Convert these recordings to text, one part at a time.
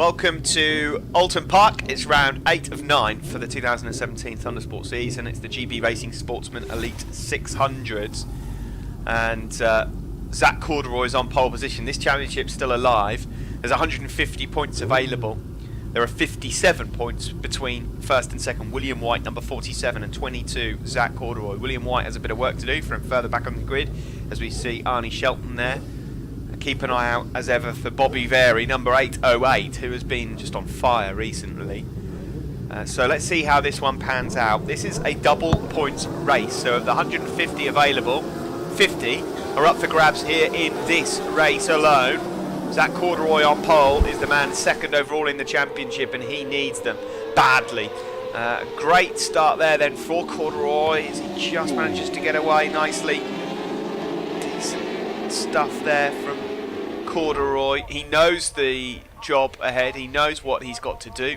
Welcome to Oulton Park. It's round 8 of 9 for the 2017 Thundersport season. It's the GB Racing Sportsman Elite 600s. And Zach Corduroy's on pole position. This championship's still alive. There's 150 points available. There are 57 points between first and second. William White, number 47, and 22, Zach Corduroy. William White has a bit of work to do for him further back on the grid, as we see Arnie Shelton there. Keep an eye out, as ever, for Bobby Vary, number 808, who has been just on fire recently. So let's see how this one pans out. This is a double points race, so of the 150 available, 50 are up for grabs here in this race alone. Zach Corduroy on pole is the man second overall in the championship, and he needs them badly. Great start there then for Corduroy, as he just manages to get away nicely. Decent stuff there from Corduroy. He knows the job ahead, he knows what he's got to do.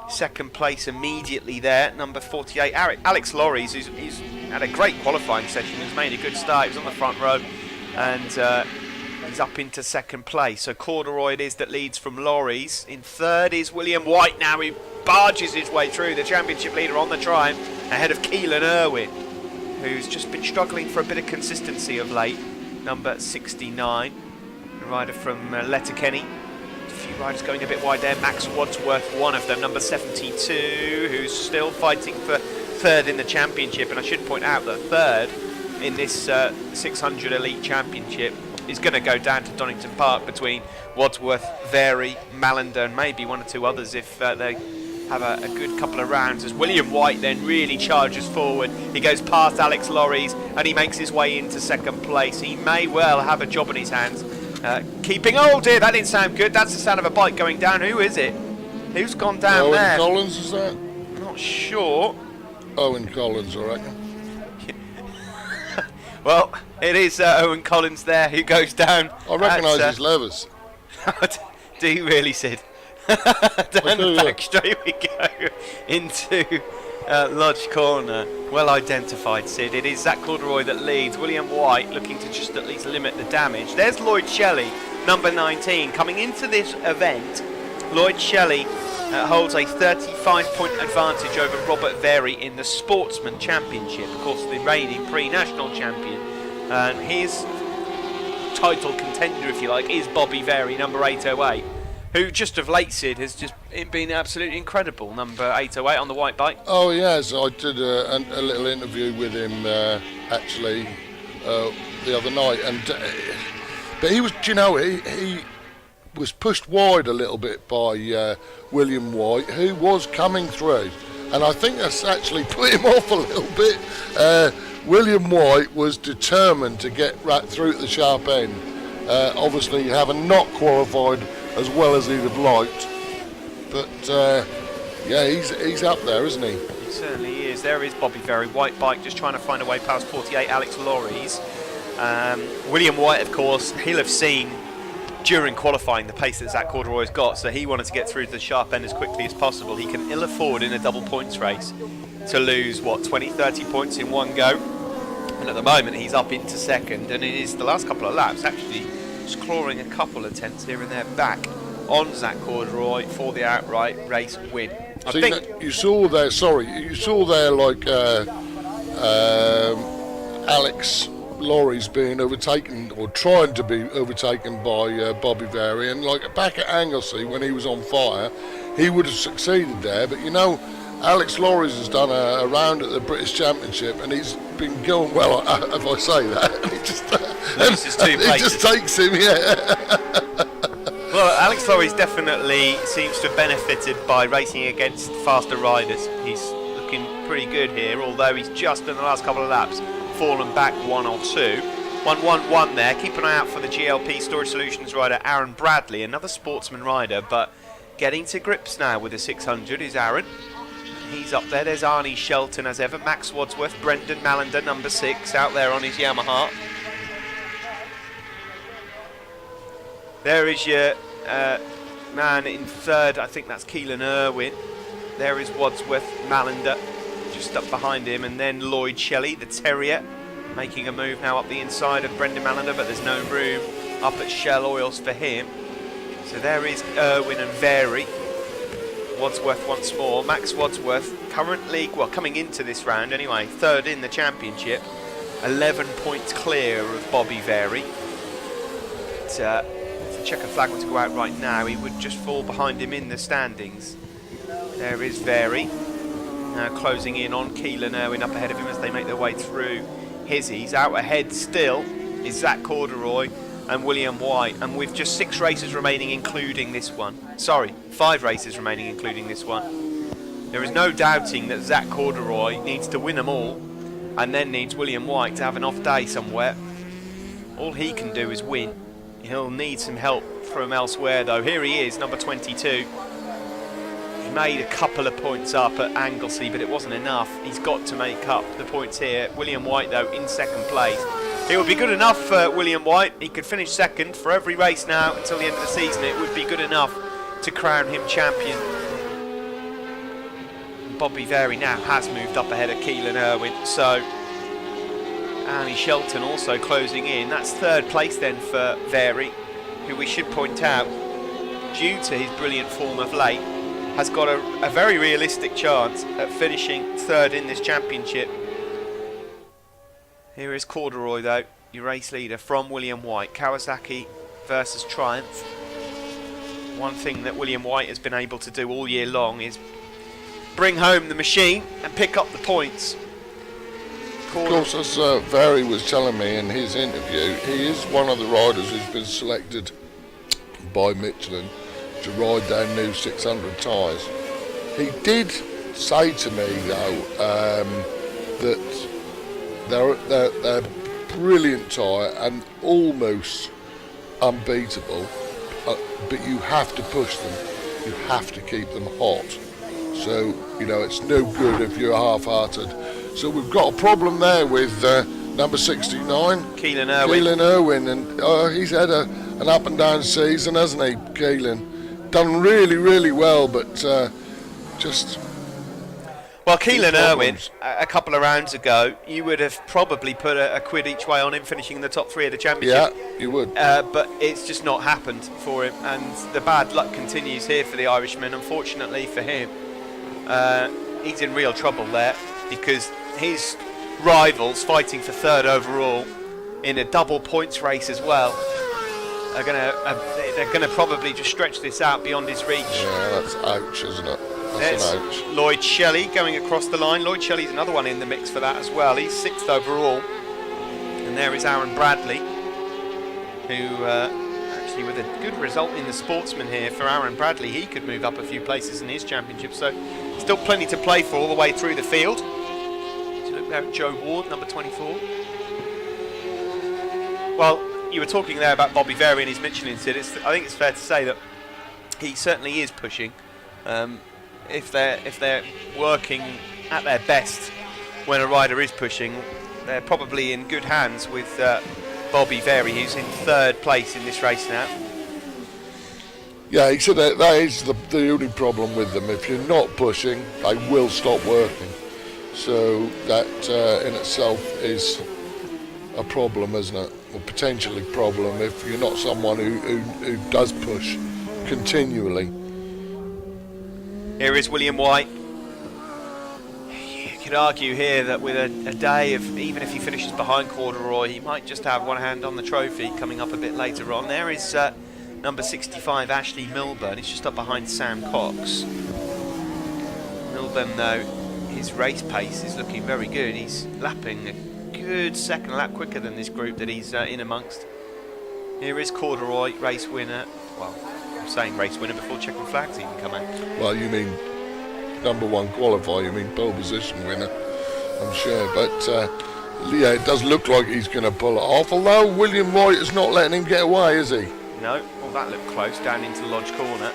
Second place immediately there, number 48, Alex Lorries, he's had a great qualifying session, he's made a good start, he was on the front row, and he's up into second place. So Corduroy it is that leads from Lorries. In third is William White now, he barges his way through, the championship leader on the triumph, ahead of Keelan Irwin, who's just been struggling for a bit of consistency of late, number 69. Rider from Letterkenny. A few riders going a bit wide there. Max Wadsworth, one of them, number 72, who's still fighting for third in the championship. And I should point out that third in this 600 Elite Championship is going to go down to Donington Park between Wadsworth, Vary, Malander, and maybe one or two others if they have a good couple of rounds, as William White then really charges forward. He goes past Alex Lorries and he makes his way into second place. He may well have a job in his hands. Keeping, oh dear, that didn't sound good. That's the sound of a bike going down. Who is it? Who's gone down there? Owen Collins, is that? Not sure. Owen Collins, I reckon. Well, it is Owen Collins there who goes down. I recognise his levers. Do you really, Sid? Down the back straight we go into Lodge Corner. Well identified, Sid. It is Zach Corduroy that leads. William White looking to just at least limit the damage. There's Lloyd Shelley, number 19. Coming into this event, Lloyd Shelley holds a 35-point advantage over Robert Vary in the Sportsman Championship. Of course, the reigning pre-national champion. And his title contender, if you like, is Bobby Vary, number 808. Who just of late, Sid, has just been absolutely incredible, number 808 on the white bike. Oh yes, I did a little interview with him actually the other night, and but he was, you know, he was pushed wide a little bit by William White, who was coming through, and I think that's actually put him off a little bit. William White was determined to get right through to the sharp end. Obviously, having not qualified as well as he'd have liked, but yeah, he's up there, isn't he? He certainly is. There is Bobby Vary, white bike, just trying to find a way past 48 Alex Lorries. William White, of course, he'll have seen during qualifying the pace that Zach Corduroy's got, so he wanted to get through to the sharp end as quickly as possible. He can ill afford in a double points race to lose, what, 20, 30 points in one go, and at the moment he's up into second, and it is the last couple of laps actually just clawing a couple of tenths here and there back on Zach Corduroy for the outright race win. I think you saw there. Sorry, you saw there like Alex Lorries being overtaken or trying to be overtaken by Bobby Vary, and like back at Anglesey when he was on fire, he would have succeeded there. But you know, Alex Lorries has done a round at the British Championship, and he's been going well. If I say that, and he just takes him, yeah. Well, Alex Lorries definitely seems to have benefited by racing against faster riders. He's looking pretty good here, although he's just in the last couple of laps fallen back one or two. 1-1-1 there. Keep an eye out for the GLP Storage Solutions rider Aaron Bradley, another Sportsman rider, but getting to grips now with the 600 is Aaron. He's up there. There's Arnie Shelton as ever. Max Wadsworth, Brendan Malander, number 6, out there on his Yamaha. There is your man in third. I think that's Keelan Irwin. There is Wadsworth, Malander, just up behind him. And then Lloyd Shelley, the Terrier, making a move now up the inside of Brendan Malander, but there's no room up at Shell Oils for him. So there is Irwin and Vary. Wadsworth once more. Max Wadsworth currently, well, coming into this round anyway, third in the championship. 11 points clear of Bobby Vary. If the checker flag were to go out right now, he would just fall behind him in the standings. There is Vary. Now closing in on Keelan Irwin up ahead of him as they make their way through Hizzies. Out ahead still is Zach Corduroy and William White, and with just 6 races remaining including this one. Sorry, 5 races remaining including this one. There is no doubting that Zach Corduroy needs to win them all and then needs William White to have an off day somewhere. All he can do is win. He'll need some help from elsewhere though. Here he is, number 22. He made a couple of points up at Anglesey, but it wasn't enough. He's got to make up the points here. William White though in second place. It would be good enough for William White. He could finish second for every race now until the end of the season. It would be good enough to crown him champion. Bobby Vary now has moved up ahead of Keelan Irwin, so Annie Shelton also closing in. That's third place then for Vary, who we should point out, due to his brilliant form of late, has got a very realistic chance at finishing third in this championship. Here is Corduroy though, your race leader from William White. Kawasaki versus Triumph. One thing that William White has been able to do all year long is bring home the machine and pick up the points. Of course, as Vary was telling me in his interview, he is one of the riders who's been selected by Michelin to ride their new 600 tyres. He did say to me though that they're brilliant tyre and almost unbeatable, but you have to push them, you have to keep them hot. So, you know, it's no good if you're half-hearted. So we've got a problem there with number 69, Keelan Irwin. Keelan Irwin, and he's had an up and down season, hasn't he, Keelan? Done really, really well, but just... Well, Keelan Irwin, a couple of rounds ago, you would have probably put a quid each way on him finishing in the top 3 of the championship. Yeah, you would. But it's just not happened for him, and the bad luck continues here for the Irishman, unfortunately for him. He's in real trouble there because his rivals fighting for third overall in a double points race as well are they're gonna probably just stretch this out beyond his reach. Yeah, that's ouch, isn't it? That's an ouch. Lloyd Shelley going across the line. Lloyd Shelley's another one in the mix for that as well. He's 6th overall, and there is Aaron Bradley, who actually with a good result in the Sportsman here for Aaron Bradley, he could move up a few places in his championship, so still plenty to play for all the way through the field. So look there at Joe Ward, number 24. Well, you were talking there about Bobby Vary and his Michelin Syd. I think it's fair to say that he certainly is pushing. If they're working at their best when a rider is pushing, they're probably in good hands with Bobby Vary, who's in third place in this race now. Yeah, he said that is the only problem with them. If you're not pushing, they will stop working. So that in itself is a problem, isn't it? Or potentially a problem if you're not someone who does push continually. Here is William White. You could argue here that with a day of, even if he finishes behind Corduroy, he might just have one hand on the trophy coming up a bit later on. There is number 65, Ashley Milburn. He's just up behind Sam Cox. Milburn, though, his race pace is looking very good. He's lapping a good second lap quicker than this group that he's in amongst. Here is Corduroy, race winner. Well, I'm saying race winner before checking flags even come out. Well, you mean number 1 qualifier, you mean pole position winner, I'm sure. But yeah, it does look like he's going to pull it off, although William White is not letting him get away, is he? No, well that looked close down into Lodge Corner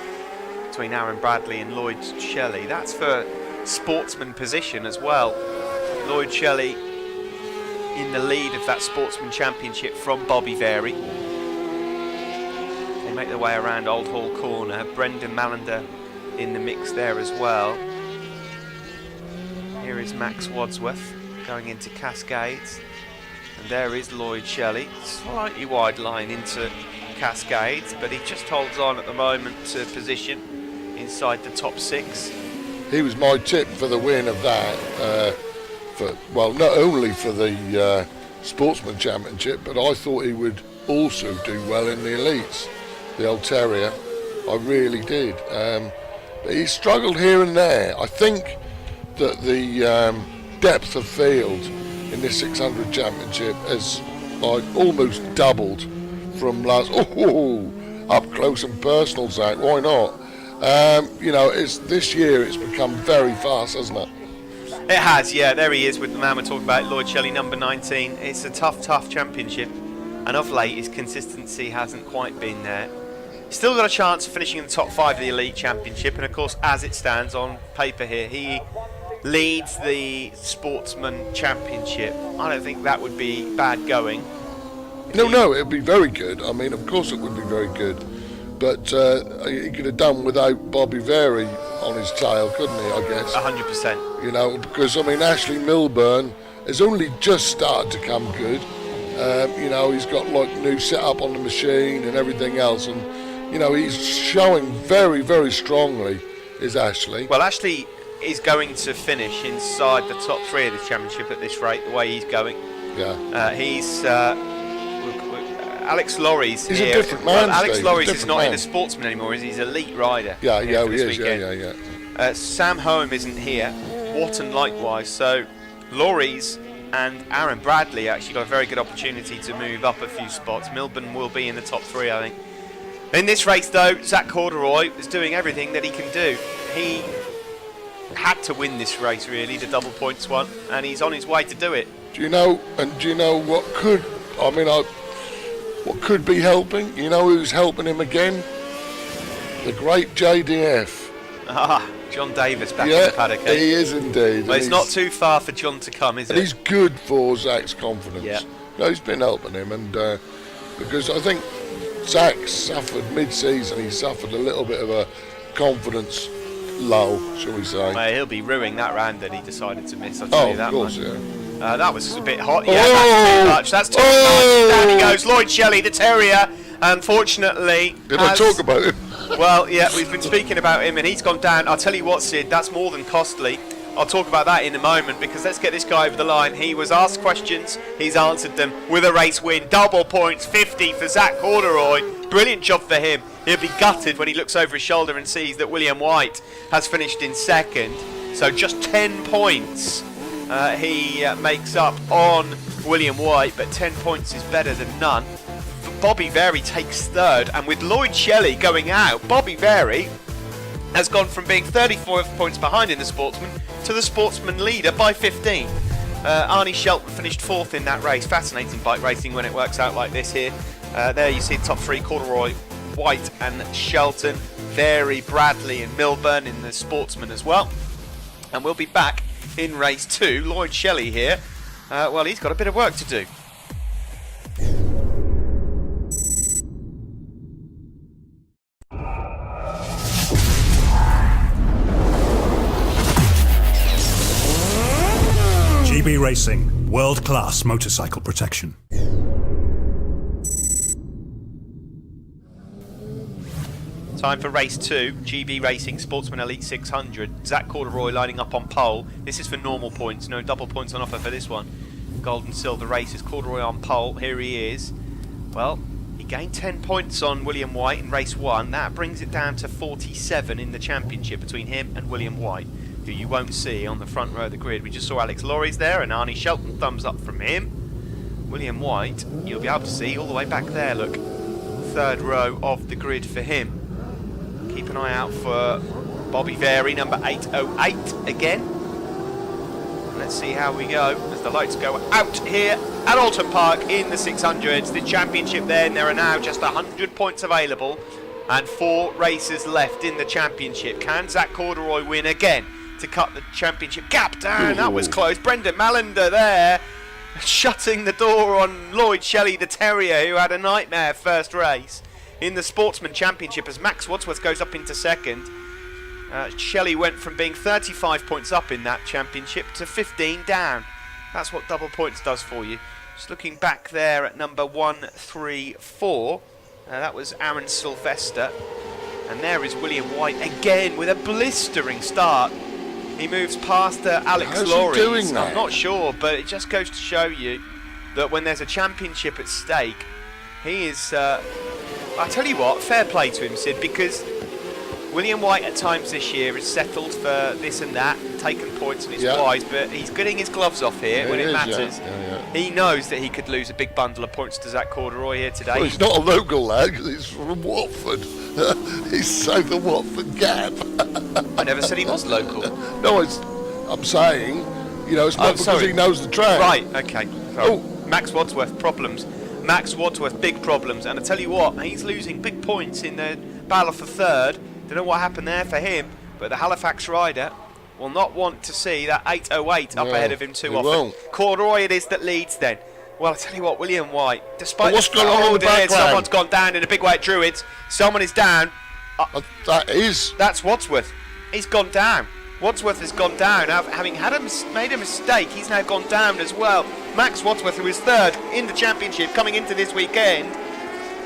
between Aaron Bradley and Lloyd Shelley. That's for Sportsman position as well. Lloyd Shelley in the lead of that Sportsman Championship from Bobby Vary. They make their way around Old Hall Corner. Brendan Mallender in the mix there as well. Here is Max Wadsworth going into Cascades. And there is Lloyd Shelley. Slightly wide line into Cascades, but he just holds on at the moment to position inside the top 6. He was my tip for the win of that. Not only for the Sportsman Championship, but I thought he would also do well in the Elites, the old Terrier. I really did. But he struggled here and there. I think that the depth of field in this 600 Championship has almost doubled from last. Up close and personal, Zach. Why not? This year it's become very fast, hasn't it? It has, yeah. There he is with the man we're talking about, Lloyd Shelley, number 19. It's a tough championship, and of late his consistency hasn't quite been there. Still got a chance of finishing in the top 5 of the Elite Championship, and of course, as it stands on paper here, he leads the Sportsman Championship. I don't think that would be bad going. No, it'd be very good. I mean, of course it would be very good. But he could have done without Bobby Vary on his tail, couldn't he, I guess? 100%. Because, Ashley Milburn has only just started to come good. He's got, new setup on the machine and everything else. And, he's showing very, very strongly, is Ashley. Well, Ashley is going to finish inside the top 3 of this championship at this rate, the way he's going. Yeah. He's... Alex Lorry's He's here. a different man, Alex Steve. Lorry's is not in a Sportsman anymore, is he? He's an Elite rider. Yeah, he is. Weekend. Yeah. Sam Home isn't here. Wharton likewise. So Lorry's and Aaron Bradley actually got a very good opportunity to move up a few spots. Milburn will be in the top 3, I think. In this race, though, Zach Corduroy is doing everything that he can do. He had to win this race, really, the double points one, and he's on his way to do it. Do you know what could... what could be helping? You know who's helping him again? The great JDF. John Davis back in the paddock. He is indeed. Well, it's not too far for John to come, is it? And he's good for Zach's confidence. Yeah. No, he's been helping him, and because I think Zach suffered mid-season, he suffered a little bit of a confidence low, shall we say. Well, he'll be ruining that round that he decided to miss, I'll tell you that of course, much. yeah. That was a bit hot. Yeah, that's too much. That's too much. Down he goes. Lloyd Shelley, the Terrier, unfortunately. I talk about him? Well, yeah, we've been speaking about him, and he's gone down. I'll tell you what, Sid, that's more than costly. I'll talk about that in a moment, because let's get this guy over the line. He was asked questions. He's answered them with a race win. Double points, 50 for Zach Corduroy. Brilliant job for him. He'll be gutted when he looks over his shoulder and sees that William White has finished in second. So just 10 points. He makes up on William White, but 10 points is better than none. Bobby Vary takes third, and with Lloyd Shelley going out, Bobby Vary has gone from being 34 points behind in the Sportsman to the Sportsman leader by 15. Arnie Shelton finished 4th in that race. Fascinating bike racing when it works out like this here. There you see the top 3, Corduroy, White and Shelton. Vary, Bradley and Milburn in the Sportsman as well. And we'll be back in race 2. Lloyd Shelley here. He's got a bit of work to do. GB Racing, world-class motorcycle protection. Time for race 2, GB Racing, Sportsman Elite 600. Zach Corduroy lining up on pole. This is for normal points, no double points on offer for this one. Gold and silver races, Corduroy on pole, here he is. Well, he gained 10 points on William White in race 1. That brings it down to 47 in the championship between him and William White, who you won't see on the front row of the grid. We just saw Alex Lorry's there, and Arnie Shelton, thumbs up from him. William White, you'll be able to see all the way back there, look. 3rd row of the grid for him. Keep an eye out for Bobby Vary, number 808 again. Let's see how we go as the lights go out here at Oulton Park in the 600s. The championship then, there are now just 100 points available and 4 races left in the championship. Can Zach Corduroy win again to cut the championship gap down? That was close. Brendan Mallender there, shutting the door on Lloyd Shelley, the Terrier, who had a nightmare first race in the Sportsman Championship as Max Wadsworth goes up into second. Shelley went from being 35 points up in that championship to 15 down. That's what double points does for you. Just looking back there at number 134, That was Aaron Sylvester. And there is William White again with a blistering start. He moves past Alex How's Laurie. he doing that? I'm not sure, but it just goes to show you that when there's a championship at stake, he is... I tell you what, fair play to him, Sid, because William White at times this year has settled for this and that, and taken points, and it's wise, but he's getting his gloves off here when it matters. He knows that he could lose a big bundle of points to Zach Corduroy here today. Well, he's not a local lad because he's from Watford. He's south of Watford Gap. I never said he was local. No, I'm saying, it's not because he knows the track. Right, okay. Oh, Max Wadsworth, problems. Max Wadsworth, big problems. And I tell you what, he's losing big points in the battle for third. Don't know what happened there for him, but the Halifax rider will not want to see that 8:08 up ahead of him too often. Won't. Corduroy it is that leads then. Well, I tell you what, William White, despite what's going on in the background? Someone's gone down in a big way at Druids. Someone is down. That's Wadsworth. He's gone down. Wadsworth has gone down. Having made a mistake, he's now gone down as well. Max Wadsworth, who is third in the championship coming into this weekend,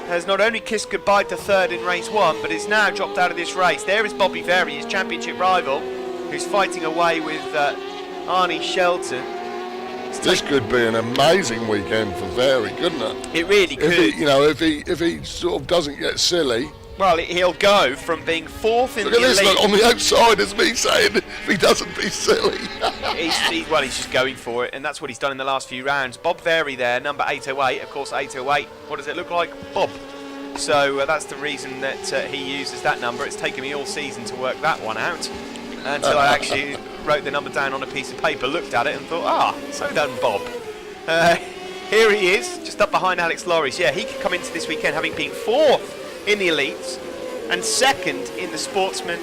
has not only kissed goodbye to third in race 1, but is now dropped out of this race. There is Bobby Very, his championship rival, who's fighting away with Arnie Shelton. This could be an amazing weekend for Very, couldn't it? It really could. If he sort of doesn't get silly. Well, he'll go from being fourth in Look the at this, elite. look, on the outside is me saying if he doesn't be silly. he's just going for it, and that's what he's done in the last few rounds. Bob Very there, number 808. Of course, 808. What does it look like? Bob. So that's the reason that he uses that number. It's taken me all season to work that one out until I actually wrote the number down on a piece of paper, looked at it, and thought, so done, Bob. Here he is, just up behind Alex Laurie. Yeah, he could come into this weekend having been fourth in the elites and second in the Sportsman.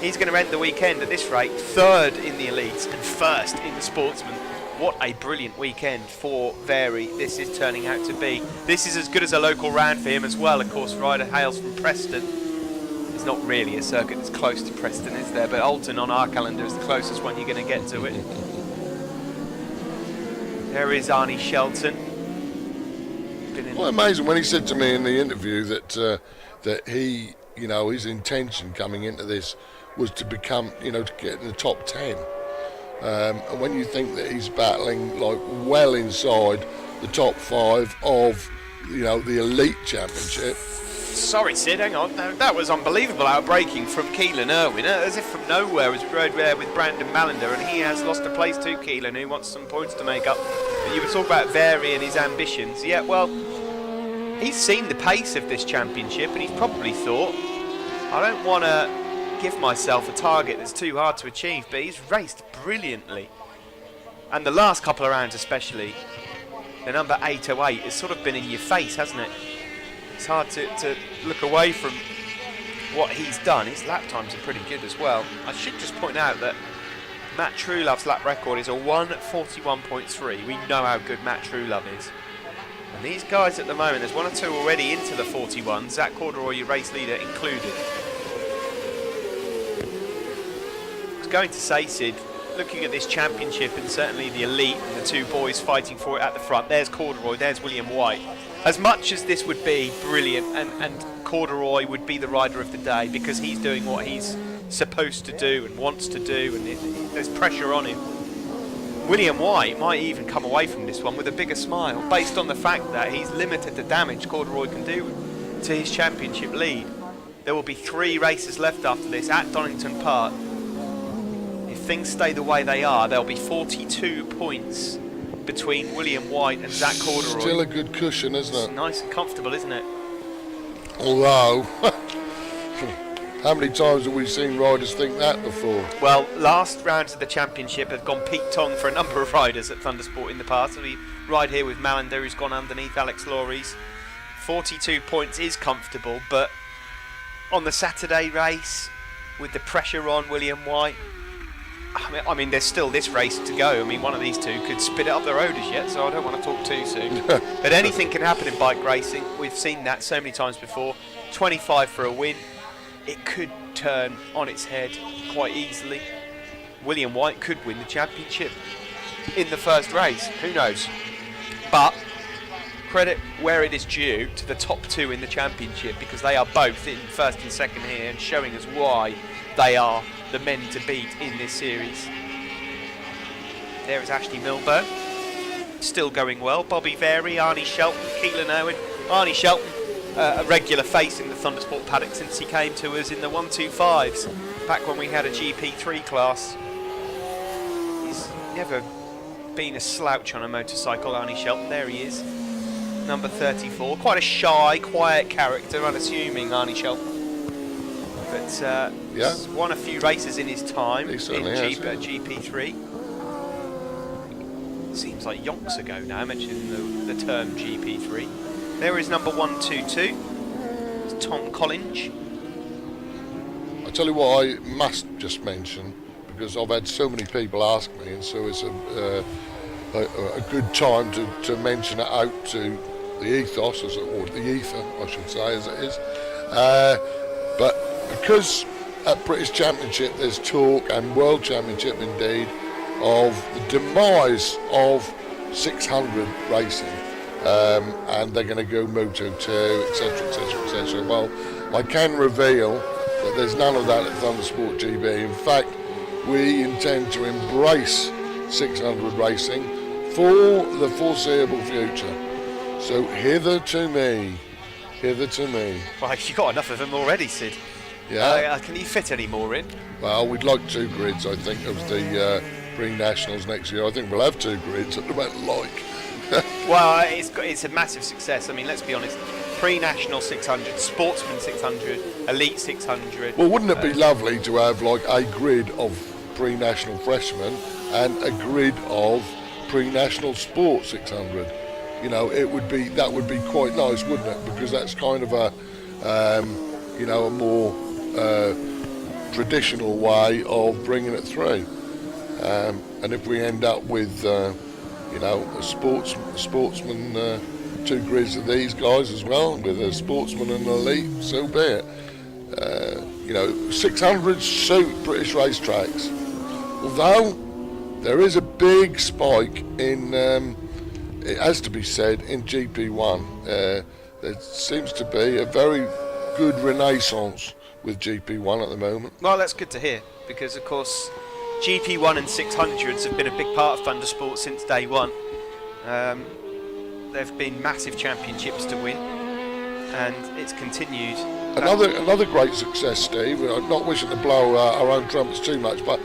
He's going to end the weekend at this rate third in the elites and first in the Sportsman. What a brilliant weekend for Very this is turning out to be. This is as good as a local round for him as well. Of course, rider hails from Preston. It's not really a circuit that's close to Preston, is there? But Oulton on our calendar is the closest one you're going to get to it. There is Arnie Shelton. Well, amazing when he said to me in the interview that he, his intention coming into this was to become, to get in the top 10. And when you think that he's battling well inside the top 5 of, the elite championship. Sorry, Sid, hang on. No, that was unbelievable outbreaking from Keelan Irwin, as if from nowhere, as we rode there with Brandon Mallender, and he has lost a place to Keelan, who wants some points to make up. But you were talking about Very and his ambitions. Yeah, well, he's seen the pace of this championship, and he's probably thought, I don't want to give myself a target that's too hard to achieve, but he's raced brilliantly. And the last couple of rounds especially, the number 808 has sort of been in your face, hasn't it? It's hard to look away from what he's done. His lap times are pretty good as well. I should just point out that Matt Truelove's lap record is a 1:41.3. We know how good Matt Truelove is. And these guys at the moment, there's one or two already into the 41. Zach Corduroy, your race leader, included. I was going to say, Sid, looking at this championship and certainly the elite and the two boys fighting for it at the front, there's Corduroy, there's William White. As much as this would be brilliant and Corduroy would be the rider of the day because he's doing what he's supposed to do and wants to do, and there's pressure on him, William White might even come away from this one with a bigger smile based on the fact that he's limited the damage Corduroy can do to his championship lead. There will be 3 races left after this at Donington Park. If things stay the way they are, there'll be 42 points between William White and Zach Corduroy. Still a good cushion, isn't it? It's nice and comfortable, isn't it? Although, how many times have we seen riders think that before? Well, last rounds of the championship have gone Pete Tong for a number of riders at Thundersport in the past. We ride here with Mallender, who's gone underneath Alex Laurie's. 42 points is comfortable, but on the Saturday race, with the pressure on William White, I mean, there's still this race to go. I mean, one of these two could spit it up the road as yet, so I don't want to talk too soon. But anything can happen in bike racing. We've seen that so many times before. 25 for a win. It could turn on its head quite easily. William White could win the championship in the first race. Who knows? But credit where it is due to the top two in the championship, because they are both in first and second here and showing us why they are the men to beat in this series. There is Ashley Milburn, still going well. Bobby Vary, Arnie Shelton, Keelan Owen. Arnie Shelton, a regular face in the Thundersport paddock since he came to us in the 125s back when we had a GP3 class. He's never been a slouch on a motorcycle, Arnie Shelton. There he is, number 34. Quite a shy, quiet character, unassuming, Arnie Shelton. But he's won a few races in his time in GP3. Seems like yonks ago now, mentioning the term GP3. There is number 122. It's Tom Collins. I tell you what, I must just mention, because I've had so many people ask me, and so it's a good time to mention it out to the ethos, or the ether, I should say, as it is. But because at British Championship there's talk, and World Championship indeed, of the demise of 600 racing, and they're going to go Moto 2, etc, etc, etc. Well, I can reveal that there's none of that at Thundersport GB. In fact, we intend to embrace 600 racing for the foreseeable future. So hither to me. Well, you've got enough of them already, Sid. Yeah. Can you fit any more in? Well, we'd like 2 grids, I think, of the pre-nationals next year. I think we'll have 2 grids at the moment, Well, it's a massive success. I mean, let's be honest. Pre-national 600, Sportsman 600, Elite 600. Well, wouldn't it be lovely to have like a grid of pre-national freshmen and a grid of pre-national sport 600? You know, that would be quite nice, wouldn't it? Because that's kind of a a more traditional way of bringing it through. And if we end up with a sportsman 2 grids of these guys as well, with a sportsman and an elite, so be it. 600 suit British racetracks. Although there is a big spike in, it has to be said, in GP1. There seems to be a very good renaissance with GP1 at the moment. Well, that's good to hear, because of course GP1 and 600s have been a big part of Thundersport since day one. There have been massive championships to win, and it's continued. Another great success, Steve. I'm not wishing to blow our own trumpets too much, but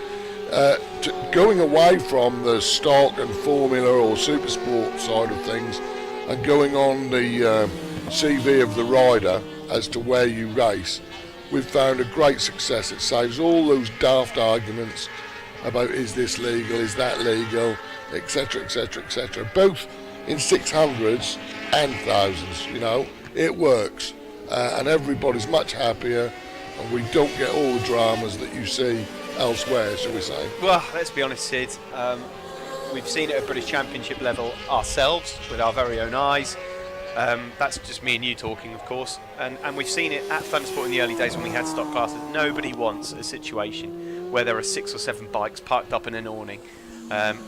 going away from the stock and formula or super sport side of things and going on the CV of the rider as to where you race, we've found a great success. It saves all those daft arguments about is this legal, is that legal, etc, etc, etc, both in 600s and thousands. It works, and everybody's much happier, and we don't get all the dramas that you see elsewhere, shall we say. Well, let's be honest, Sid, we've seen it at British Championship level ourselves with our very own eyes. That's just me and you talking, of course, and we've seen it at Thundersport in the early days when we had stock classes. Nobody wants a situation where there are 6 or 7 bikes parked up in an awning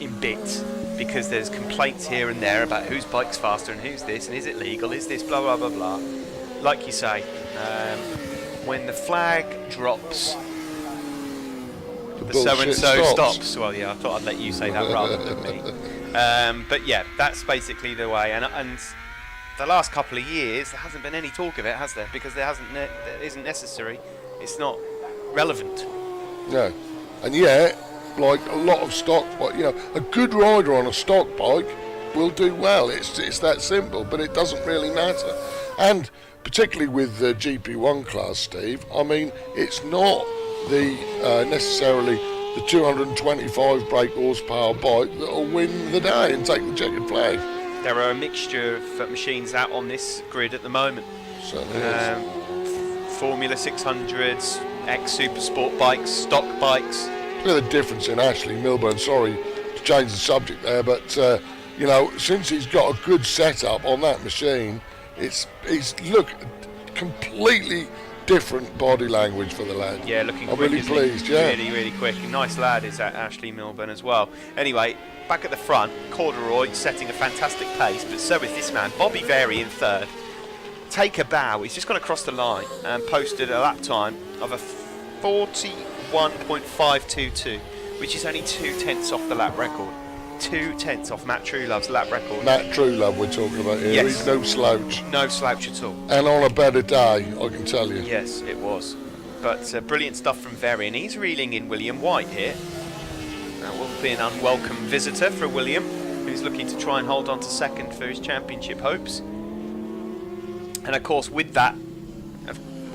in bits, because there's complaints here and there about whose bike's faster and who's this and is it legal, is this blah blah blah blah. Like you say, when the flag drops, the so-and-so stops. Well, yeah, I thought I'd let you say that rather than me. But yeah, that's basically the way. And the last couple of years, there hasn't been any talk of it, has there? Because there isn't necessary. It's not relevant. No, and yet, like a lot of stock, a good rider on a stock bike will do well. It's that simple, but it doesn't really matter. And particularly with the GP1 class, Steve, I mean, it's not the necessarily the 225 brake horsepower bike that will win the day and take the checkered flag. There are a mixture of machines out on this grid at the moment. Certainly is. Formula 600s, ex-super sport bikes, stock bikes. Look at the difference in Ashley Milburn. Sorry to change the subject there, but since he's got a good setup on that machine, he's completely different body language for the lad. Yeah, looking I'm quick. really isn't he? pleased, yeah. Really, really quick. Nice lad is that Ashley Milburn as well. Anyway, back at the front, Corduroy setting a fantastic pace, but so is this man, Bobby Very in third. Take a bow. He's just gone across the line and posted a lap time of a 41.522, which is only 2/10 off the lap record. 2/10 off Matt Truelove's lap record. Matt Truelove we're talking about here. Yes. He's no slouch. No slouch at all. And on a better day, I can tell you. Yes, it was. But brilliant stuff from Very, and he's reeling in William White here. That will be an unwelcome visitor for William, who's looking to try and hold on to second for his championship hopes. And of course, with that,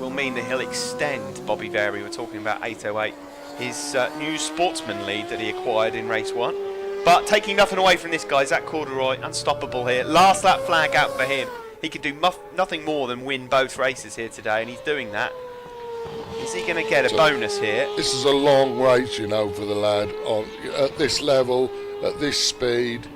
will mean that he'll extend Bobby Very. We're talking about 8:08, his new Sportsman lead that he acquired in race 1. But taking nothing away from this guy, Zach Corduroy, unstoppable here. Last lap flag out for him. He could do nothing more than win both races here today, and he's doing that. Is he going to get a bonus here? This is a long race, you know, for the lad at this level, at this speed.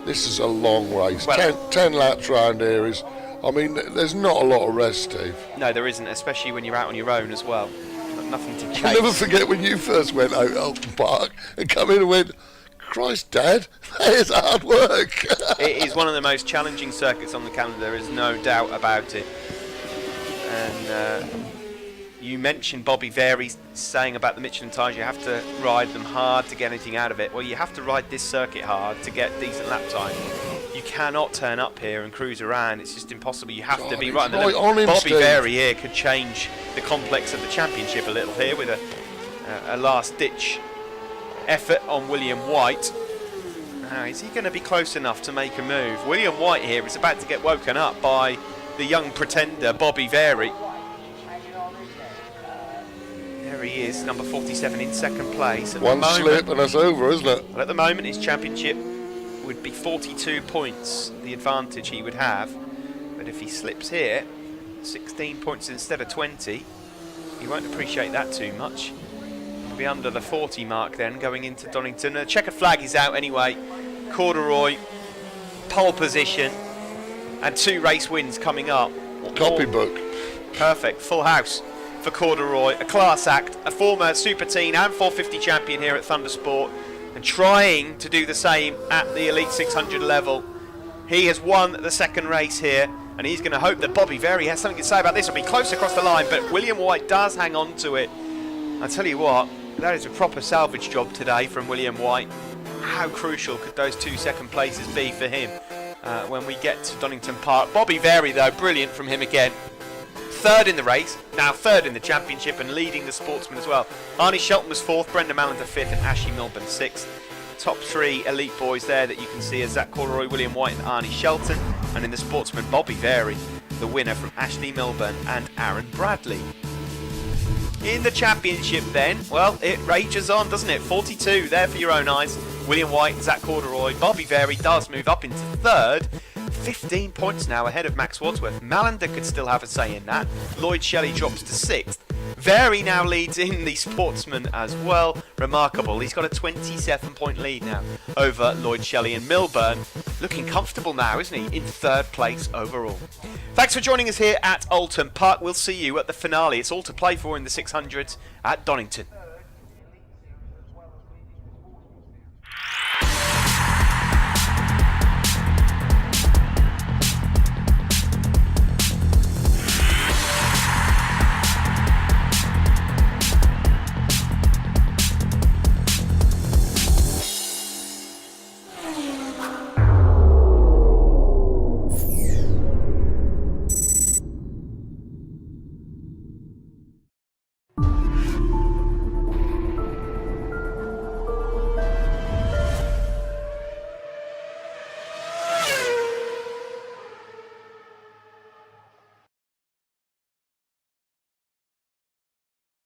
This is a long race. Well, 10 laps round here is, I mean, there's not a lot of rest, Steve. No, there isn't, especially when you're out on your own as well. Got nothing to chase. I'll never forget when you first went out Oulton Park and come in and went, Christ, Dad, that is hard work. It is one of the most challenging circuits on the calendar, there is no doubt about it. And you mentioned Bobby Very saying about the Michelin tyres, you have to ride them hard to get anything out of it. Well, you have to ride this circuit hard to get decent lap time. You cannot turn up here and cruise around. It's just impossible. You have to be right. Right on him, Bobby Steve. Very here could change the complex of the championship a little here with a last-ditch effort on William White. Now, is he going to be close enough to make a move? William White here is about to get woken up by the young pretender, Bobby Very. There he is, number 47 in second place. At One the moment, slip and that's over, isn't it? well, at the moment, his championship would be 42 points, the advantage he would have. But if he slips here, 16 points instead of 20, he won't appreciate that too much. He'll be under the 40 mark then, going into Donington. The checkered flag is out anyway. Corduroy, pole position, and 2 race wins coming up. Copybook. Perfect, full house for Corduroy, a class act, a former Super Teen and 450 champion here at Thundersport, and trying to do the same at the Elite 600 level. He has won the second race here, and he's going to hope that Bobby Very has something to say about this. It'll be close across the line, but William White does hang on to it. I tell you what, that is a proper salvage job today from William White. How crucial could those 2 second places be for him when we get to Donington Park? Bobby Very, though, brilliant from him again. Third in the race, now third in the championship and leading the Sportsman as well. Arnie Shelton was 4th, Brendan Mallender 5th and Ashley Milburn 6th. Top 3 elite boys there that you can see are Zach Corduroy, William White and Arnie Shelton. And in the Sportsman, Bobby Very, the winner from Ashley Milburn and Aaron Bradley. In the championship then, well, it rages on, doesn't it? 42 there for your own eyes. William White, Zach Corduroy, Bobby Very does move up into third. 15 points now ahead of Max Wadsworth. Mallender could still have a say in that. Lloyd Shelley drops to 6th. Very now leads in the Sportsman as well. Remarkable. He's got a 27-point lead now over Lloyd Shelley, and Milburn looking comfortable now, isn't he? In 3rd place overall. Thanks for joining us here at Oulton Park. We'll see you at the finale. It's all to play for in the 600s at Donington.